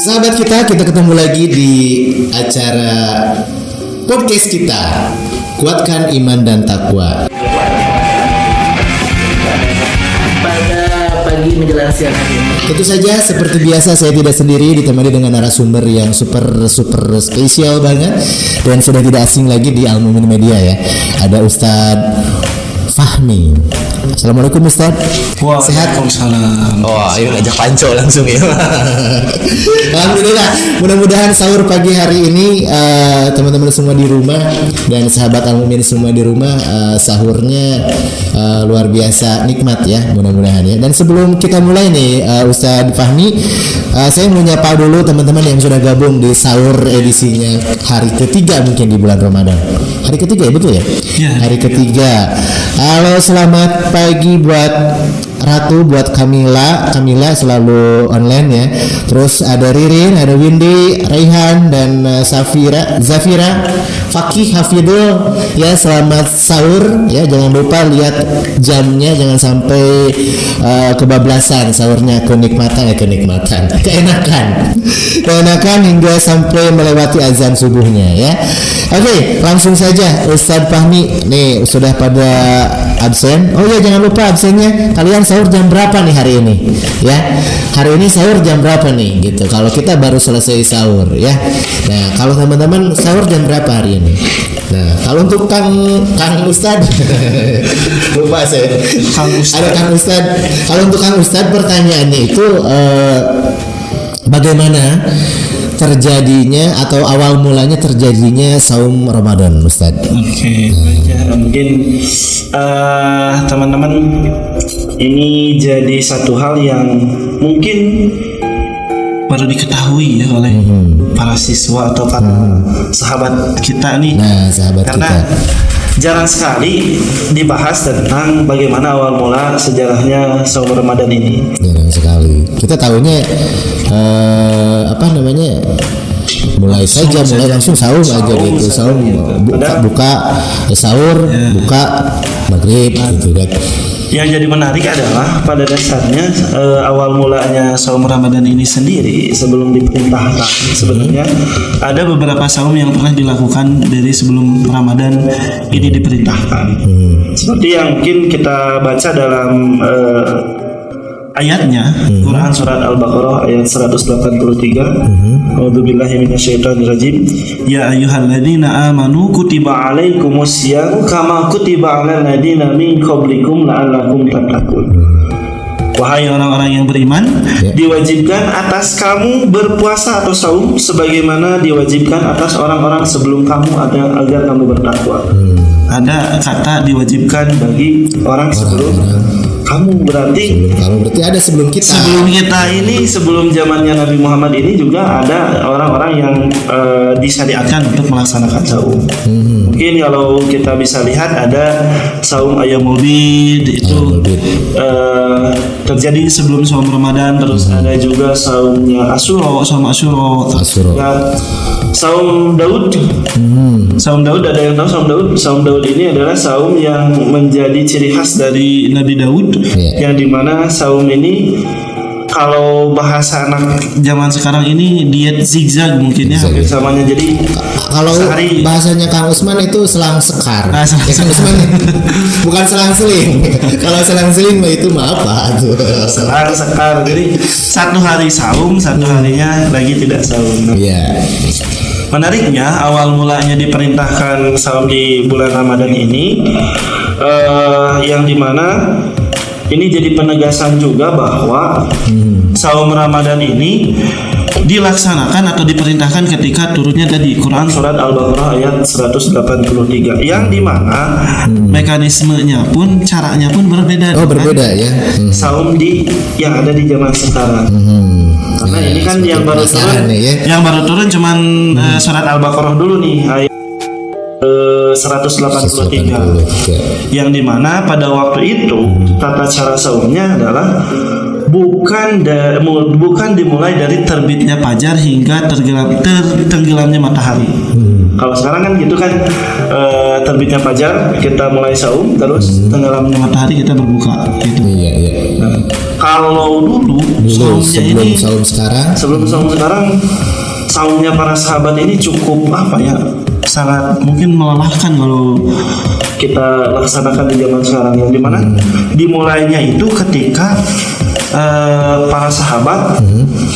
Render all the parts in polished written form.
Sahabat kita ketemu lagi di acara podcast kita, Kuatkan Iman dan Takwa. Pada pagi menjelang siang hari ini. Tentu saja seperti biasa saya tidak sendiri, ditemani dengan narasumber yang super spesial banget dan sudah tidak asing lagi di Al-Mumin Media ya. Ada Ustadz Fahmi. Assalamualaikum Ustaz. Sehat? Waalaikumsalam. Oh, ayo ngajak panco langsung ya. Alhamdulillah. Mudah-mudahan sahur pagi hari ini teman-teman semua di rumah dan sahabat Al-Mumin semua di rumah sahurnya luar biasa nikmat ya, mudah-mudahan ya. Dan sebelum kita mulai nih Ustaz Fahmi, saya mau nyapa dulu teman-teman yang sudah gabung di sahur edisinya hari ketiga mungkin di bulan Ramadan. Hari ketiga ya, betul ya? Ya, hari ketiga. Halo, selamat pagi buat Ratu, buat Kamila selalu online ya. Terus ada Ririn, ada Windy, Raihan dan Zafira, Fakih, Hafidul ya, selamat sahur ya. Jangan lupa lihat jamnya, jangan sampai kebablasan sahurnya, keenakan hingga sampai melewati azan subuhnya ya. Oke, langsung saja Ustadz Fahmi nih sudah pada absen. Oh ya, jangan lupa absennya. Kalian sahur jam berapa nih hari ini? Ya, hari ini sahur jam berapa nih? Gitu. Kalau kita baru selesai sahur ya. Nah, kalau teman-teman sahur jam berapa hari ini? Nah, kalau untuk Kang Ustad lupa saya. Ada Kang Ustad. Kalau untuk Kang Ustad pertanyaannya itu bagaimana terjadinya atau awal mulanya terjadinya saum Ramadan, Ustaz? Oke, ya, mungkin teman-teman ini jadi satu hal yang mungkin baru diketahui ya oleh para siswa atau para sahabat kita nih. Nah, sahabat karena kita jarang sekali dibahas tentang bagaimana awal mula sejarahnya saum Ramadan ini. jarang sekali. Kita tahunya mulai langsung sahur aja gitu. Sahur buka sahur, buka maghrib gitu kan. Yang jadi menarik adalah pada dasarnya awal mulanya saum Ramadan ini sendiri sebelum diperintahkan sebenarnya ada beberapa saum yang pernah dilakukan dari sebelum Ramadan ini diperintahkan. Seperti yang mungkin kita baca dalam ayatnya, Quran surat Al-Baqarah ayat 183. A'udzubillahi minasyaitonirrajim. Ya ayyuhalladzina amanu kutiba alaikumusyamu kama kutiba alal ladzina min qablikum la'allakum tattaqun. Wahai orang-orang yang beriman, diwajibkan atas kamu berpuasa atau saum sebagaimana diwajibkan atas orang-orang sebelum kamu agar kamu bertakwa. Ada kata diwajibkan bagi orang sebelum kamu, berarti ada sebelum kita ini, sebelum zamannya Nabi Muhammad ini juga ada orang-orang yang disyariatkan untuk melaksanakan saum. Mungkin kalau kita bisa lihat ada saum Ayyamul Bid itu terjadi sebelum saum Ramadan. Terus ada juga saumnya saum Asyura. Ya, saum Daud. Saum Daud, ada yang tahu saum Daud? Saum Daud ini adalah saum yang menjadi ciri khas dari Nabi Daud. Yang dimana saum ini kalau bahasa anak zaman sekarang ini diet zigzag mungkin ya, hampir samanya. Jadi kalau bahasanya Kang Usman itu selang sekar. Kang Usman bukan selang seling. Kalau selang seling itu apa tuh? Selang sekar. Jadi satu hari saum, satu harinya lagi tidak saum. Iya. Menariknya awal mulanya diperintahkan saum di bulan Ramadan ini yang dimana ini jadi penegasan juga bahwa saum Ramadan ini dilaksanakan atau diperintahkan ketika turunnya tadi Quran surat Al-Baqarah ayat 183 yang dimana mekanismenya pun, caranya pun berbeda. Berbeda ya. Saum yang ada di zaman sekarang. Karena ini kan yang baru turun, yang baru turun cuman surat Al-Baqarah dulu nih ayat 183 yang dimana pada waktu itu tata cara saumnya adalah bukan dimulai dari terbitnya fajar hingga tenggelamnya matahari. Kalau sekarang kan gitu kan, terbitnya fajar kita mulai saum, terus tenggelamnya matahari kita berbuka gitu. Iya. Nah, Kalau dulu saumnya sebelum ini saum sekarang. sebelum saum sekarang, saumnya para sahabat ini cukup apa ya, sangat mungkin melelahkan kalau kita laksanakan di zaman sekarang, yang dimana dimulainya itu ketika para sahabat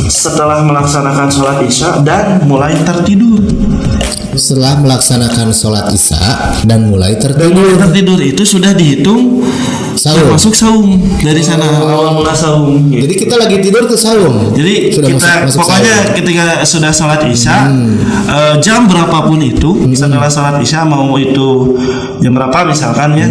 setelah melaksanakan sholat isya dan mulai tertidur. Setelah melaksanakan sholat isya dan mulai Dan tertidur. mulai tertidur itu sudah dihitung Saum. termasuk saum dari sana, awal mula saum gitu. Jadi kita lagi tidur tuh saum. Jadi Sudah kita masuk pokoknya saum. ketika sudah sholat isya, jam berapapun itu, setelah sholat isya mau itu jam berapa misalkan ya,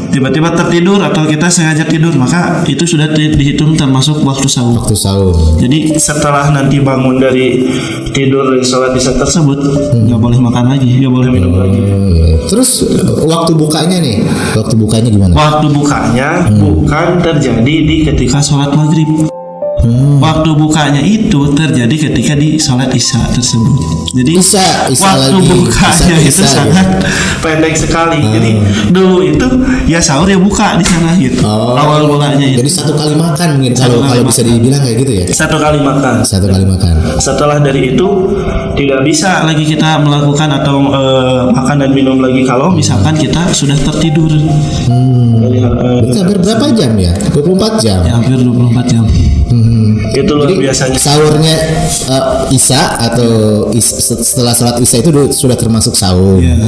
tiba-tiba tertidur atau kita sengaja tidur, maka itu sudah dihitung termasuk waktu saum. Waktu saum. Jadi setelah nanti bangun dari tidur dari sholat isya tersebut, nggak boleh makan lagi, nggak boleh minum lagi. Terus waktu bukanya nih, waktu bukanya gimana? Waktu bukanya bukan terjadi di ketika sholat maghrib. Waktu bukanya itu terjadi ketika di sholat isya tersebut. Jadi Isya waktu lagi. bukanya itu Isya, sangat pendek sekali. Jadi dulu itu ya sahur ya buka di sana gitu. Awal mulanya itu Jadi satu kali makan mungkin Satu kalau kali kalau bisa dibilang kayak gitu ya. satu kali makan. Satu kali makan. Setelah dari itu tidak bisa lagi kita melakukan atau makan dan minum lagi kalau misalkan kita sudah tertidur. Berarti hampir berapa jam ya? 24 jam. Ya, hampir 24 jam. Itu luar Jadi biasanya. sahurnya isya atau setelah sholat isya itu sudah termasuk sahur. Iya.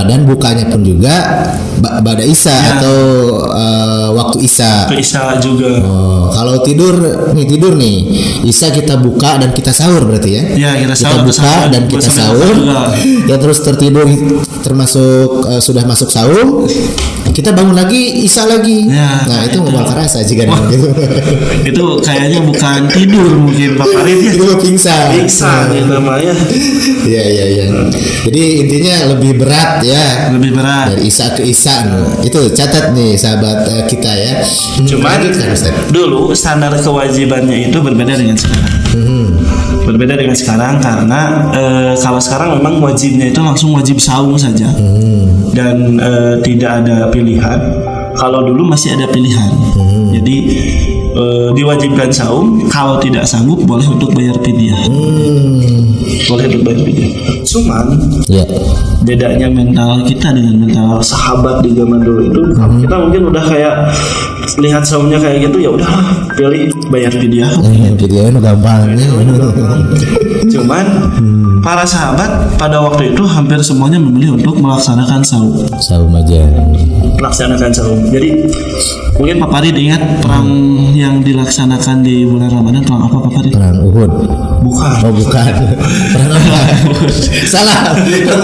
Dan bukanya pun juga pada isya Iya. atau waktu isya. Ke isya juga. Oh, kalau tidur nih, isya kita buka dan kita sahur berarti ya? Ya, kita sahur, buka sahur, dan kita sambil sahur, juga. ya terus tertidur termasuk sudah masuk sahur, kita bangun lagi isya lagi. Ya, Nah itu itu. mau kerasa jika gitu. Itu kayaknya bukan tidur mungkin Pak Farid ya. Itu pingsan. Pingsan itu namanya. Iya. Jadi intinya lebih berat ya. Lebih berat. Dari isya ke isya. Itu catat nih sahabat kita ya. Cuman Lanjutkan, Ustaz. dulu standar kewajibannya itu berbeda dengan sekarang. Berbeda dengan sekarang karena kalau sekarang memang wajibnya itu langsung wajib saum saja dan tidak ada pilihan. Kalau dulu masih ada pilihan. Jadi diwajibkan saum, kalau tidak sanggup boleh untuk bayar fidyah. Boleh untuk bayar fidyah. Cuman Ya. bedanya mental kita dengan mental sahabat di zaman dulu itu, kita mungkin udah kayak lihat saumnya kayak gitu, ya udah pilih bayar fidyah. Videonya gampangnya. Cuman para sahabat pada waktu itu hampir semuanya memilih untuk melaksanakan saum. Saum aja. Melaksanakan saum. Jadi mungkin Pak Farid ingat perang yang dilaksanakan di bulan Ramadan, perang apa Pak Farid? Perang Uhud. Bukan. Oh bukan. Perang apa? Salah.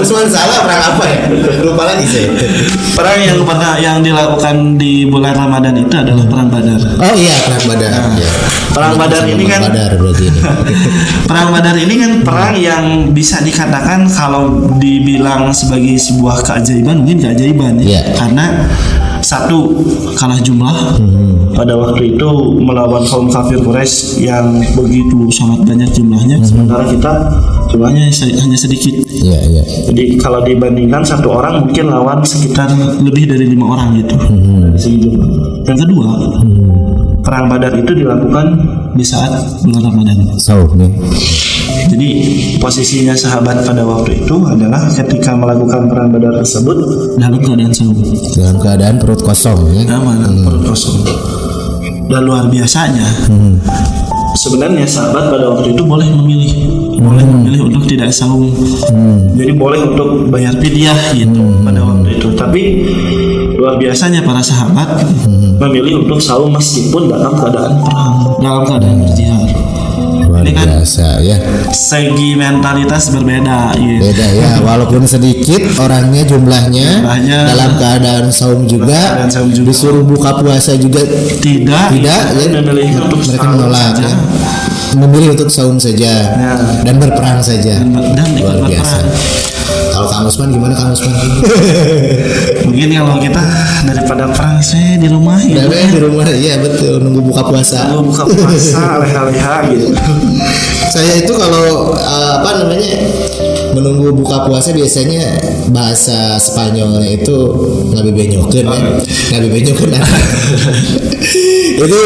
Cuma salah perang apa ya? Lupa lagi saya. Perang yang dilakukan di bulan Ramadan itu adalah perang Badar. Oh iya perang Badar. Ya. Perang Badar ini kan Badar berarti ini. Perang Badar ini kan perang yang bisa dikatakan kalau dibilang sebagai sebuah keajaiban, mungkin keajaiban ya. Iya. Karena satu, kalah jumlah pada waktu itu melawan kaum kafir Quraisy yang begitu sangat banyak jumlahnya, sementara kita jumlahnya hanya sedikit. Iya. Jadi kalau dibandingkan satu orang mungkin lawan sekitar lebih dari 5 orang gitu dari segi jumlah. Yang kedua, perang Badar itu dilakukan di saat bulan Ramadan. Saum nih. Jadi posisinya sahabat pada waktu itu adalah ketika melakukan perang Badar tersebut dalam keadaan saum, Dalam keadaan perut kosong ya. dalam perut kosong. Dan luar biasanya, sebenarnya sahabat pada waktu itu boleh memilih untuk tidak saum. Jadi boleh untuk bayar fidyah gitu pada waktu itu. Tapi luar biasanya para sahabat memilih untuk saum meskipun dalam keadaan perang, dalam keadaan berjihad. Luar Ini kan biasa ya. segi mentalitas berbeda gitu. Beda ya, walaupun sedikit orangnya jumlahnya dalam keadaan saum juga, keadaan saum juga. disuruh buka puasa juga Tidak ya, memilih untuk mereka saum menolak saja. ya. Memilih untuk saum saja Ya. dan berperang saja. Dan ikut Luar berperang. biasa. Kalau Kang Usman gimana Kang Usman? Mungkin kalau kita daripada perang sih di rumah ya. Di rumah, iya betul, nunggu buka puasa. Kalau buka puasa leha-leha gitu. Saya itu kalau menunggu buka puasa biasanya bahasa Spanyolnya itu ngabebenyokeun ya. Ngabebenyokeun. Itu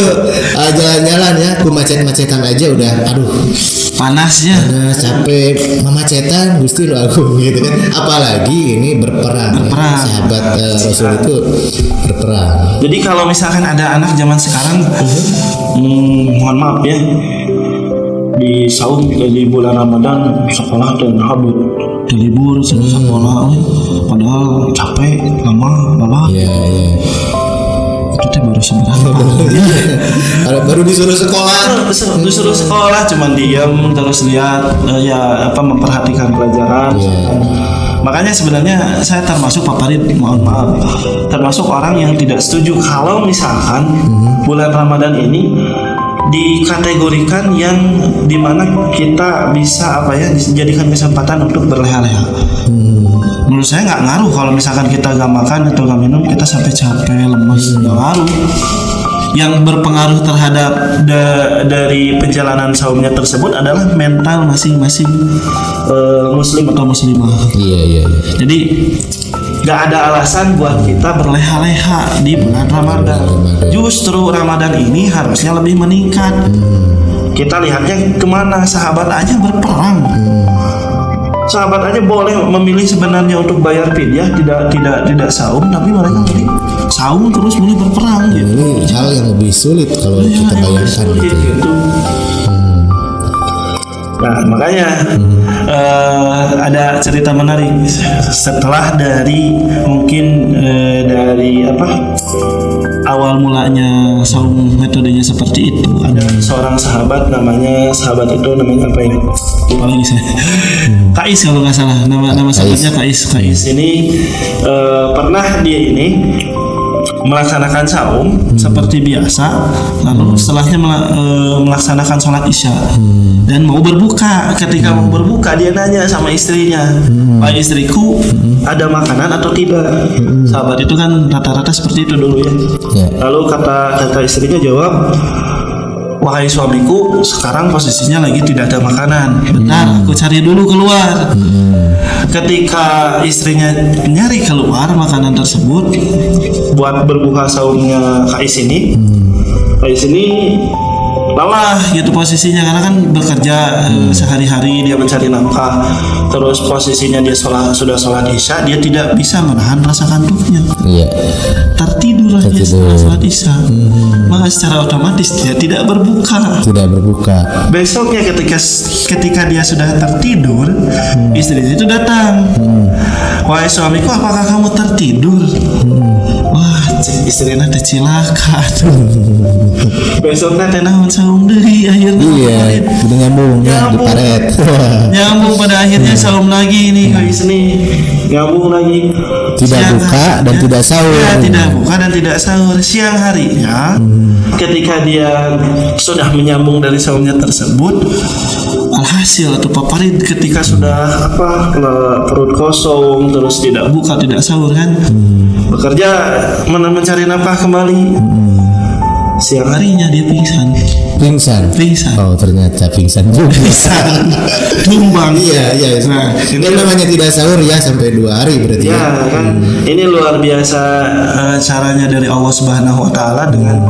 jalan-jalan ya, ku macet-macetan aja udah aduh Panasnya. panas capek mamacetan Gusti lu aku gitu kan. Apalagi ini berperang. Sahabat Rasul itu berperang. Jadi kalau misalkan ada anak zaman sekarang, mohon maaf ya, di saum di bulan Ramadan sekolah dan habis libur sekolah, padahal capek lama lelah. Iya. Itu teh baru seberapa? Baru disuruh sekolah. Disuruh sekolah cuman diam terus lihat memperhatikan pelajaran. Makanya sebenarnya saya termasuk paparit, mohon maaf, termasuk orang yang tidak setuju kalau misalkan bulan Ramadan ini dikategorikan yang dimana kita bisa dijadikan kesempatan untuk berleha-leha. Menurut saya nggak ngaruh kalau misalkan kita nggak makan atau nggak minum, kita sampai capek lemas, nggak ngaruh. Yang berpengaruh terhadap dari perjalanan saumnya tersebut adalah mental masing-masing muslim atau muslimah. Iya. Jadi nggak ada alasan buat kita berleha-leha di bulan Ramadan. Justru Ramadan ini harusnya lebih meningkat. Kita lihatnya kemana, sahabat aja berperang. Sahabat aja boleh memilih sebenarnya untuk bayar fidyah, tidak saum, tapi mereka milih saum terus milih berperang gitu. Ini hal yang lebih sulit kalau kita bayangkan gitu. Nah makanya ada cerita menarik setelah dari mungkin dari awal mulanya saum metodenya seperti itu. Ada seorang sahabat namanya apa ya? Lupa lagi saya. Kais kalau nggak salah nama sahabatnya Kais. Ini pernah dia ini melaksanakan saum seperti biasa, lalu setelahnya melaksanakan sholat isya dan mau berbuka. Ketika mau berbuka dia nanya sama istrinya, "Wahai istriku, ada makanan atau tidak?" Sahabat itu kan rata-rata seperti itu dulu ya. Lalu kata istrinya jawab, "Wahai suamiku, sekarang posisinya lagi tidak ada makanan. Bentar, aku cari dulu keluar." Ketika istrinya nyari keluar makanan tersebut buat berbuka saumnya Kais ini lelah gitu posisinya, karena kan bekerja sehari-hari dia mencari nafkah. Terus posisinya dia sudah sholat isya, dia tidak bisa menahan rasa kantuknya. Tertidur aja setelah sholat isya. Maka secara otomatis dia tidak berbuka. Besoknya ketika dia sudah tertidur, istri itu datang. "Wahai suamiku, apakah kamu tertidur?" Wah, istrinya teh cilaka. Besoknya teh naon saum deui akhirnya. Iya, udah nyambung di paret. Nyambung pada akhirnya saum lagi nih Kais nih. Nyambung lagi. Tidak buka dan tidak sahur. Tidak buka dan tidak sahur. Siang harinya ketika dia sudah menyambung dari saumnya tersebut, alhasil atau paparit ketika sudah perut kosong terus tidak buka tidak sahur kan, bekerja mencari nafkah kembali. Siang harinya dia pingsan. Oh ternyata pingsan juga. Tumbang. Iya. Nah, ini namanya tidak sahur ya sampai 2 hari berarti. Ya kan. Ini luar biasa caranya dari Allah Subhanahu Wa Taala dengan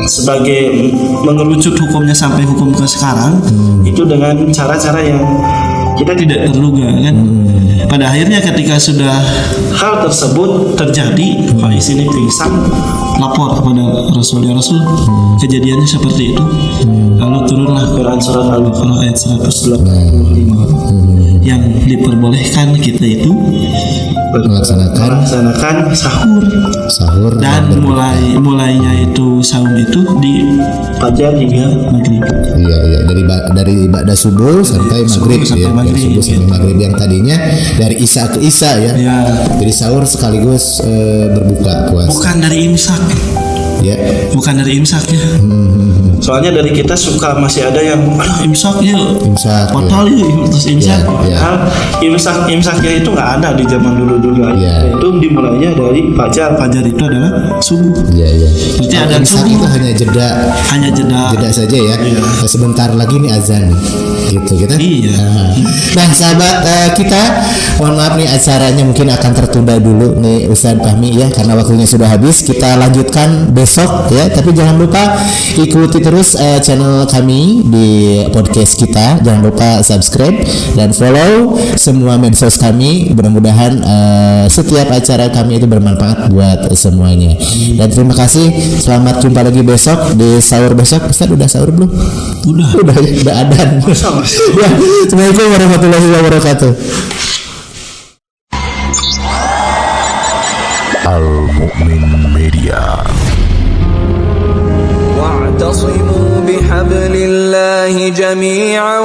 sebagai mengerucut hukumnya sampai hukum ke sekarang itu dengan cara-cara yang kita tidak terduga kan. Pada akhirnya ketika sudah hal tersebut terjadi, Kais ini pingsan, lapor kepada Rasul, "Ya Rasul, kejadiannya seperti itu." Lalu turunlah Quran surat Al-Baqarah ayat 185 yang diperbolehkan kita itu melaksanakan sahur dan mulainya itu saum itu di fajar hingga maghrib. Iya dari ba'da subuh sampai maghrib ya. Dari subuh sampai maghrib yang tadinya dari isya ke isya ya. Jadi sahur sekaligus berbuka puasa. Bukan dari imsak. Ya. Bukan dari imsak ya. Soalnya dari kita suka masih ada yang aduh imsak ya, Imsak, batal ya, terus imsak. Iya. Padahal imsaknya itu nggak ada di zaman dulu juga. Iya. Itu dimulainya dari fajar. Fajar itu adalah subuh. Iya. Berarti Kalau ada imsak subuh. itu hanya jeda Hanya jeda. saja ya. Iya. Sebentar lagi nih azan gitu kita. Iya. Nah sahabat kita, mohon maaf nih acaranya mungkin akan tertunda dulu nih Ustadz Fahmi ya, karena waktunya sudah habis. Kita lanjutkan besok ya, tapi jangan lupa ikuti terus channel kami di podcast kita. Jangan lupa subscribe dan follow semua medsos kami. Mudah-mudahan setiap acara kami itu bermanfaat buat semuanya. Dan terima kasih. Selamat jumpa lagi besok di sahur besok. Ustadz udah sahur belum? Udah. Udah adan. Sama. Ya, Assalamualaikum warahmatullahi wabarakatuh. Al-Mu'min Media. واعتصموا بحبل الله جميعا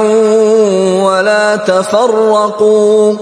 ولا تفرقوا